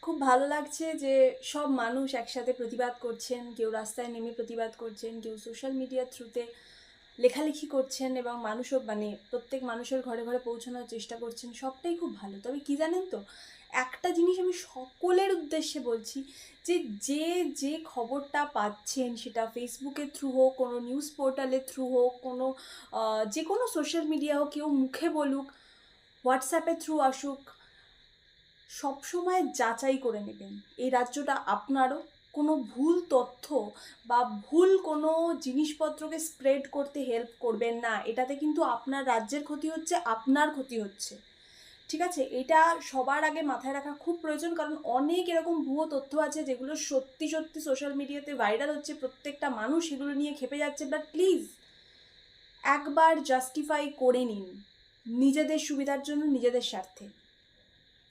খুব ভালো লাগছে যে সব মানুষ একসাথে প্রতিবাদ করছেন, কেউ রাস্তায় নেমে প্রতিবাদ করছেন, কেউ সোশ্যাল মিডিয়ার থ্রুতে লেখালেখি করছেন এবং মানুষও মানে প্রত্যেক মানুষের ঘরে ঘরে পৌঁছানোর চেষ্টা করছেন। সবটাই খুব ভালো। তবে কী জানেন তো, একটা জিনিস আমি সকলের উদ্দেশ্যে বলছি যে যে খবরটা পাচ্ছেন সেটা ফেসবুকের থ্রু হোক, কোনো নিউজ পোর্টালের থ্রু হোক, কোনো যে কোনো সোশ্যাল মিডিয়া হোক, কেউ মুখে বলুক, হোয়াটসঅ্যাপের থ্রু আসুক, সবসময় যাচাই করে নেবেন। এই রাজ্যটা আপনারও। কোনো ভুল তথ্য বা ভুল কোনো জিনিসপত্রকে স্প্রেড করতে হেল্প করবেন না। এটাতে কিন্তু আপনার রাজ্যের ক্ষতি হচ্ছে, আপনার ক্ষতি হচ্ছে। ঠিক আছে? এটা সবার আগে মাথায় রাখা খুব প্রয়োজন, কারণ অনেক এরকম ভুয়ো তথ্য আছে যেগুলো সত্যি সোশ্যাল মিডিয়াতে ভাইরাল হচ্ছে। প্রত্যেকটা মানুষ এগুলো নিয়ে ক্ষেপে যাচ্ছে। বাট প্লিজ একবার জাস্টিফাই করে নিন নিজেদের সুবিধার জন্য, নিজেদের স্বার্থে।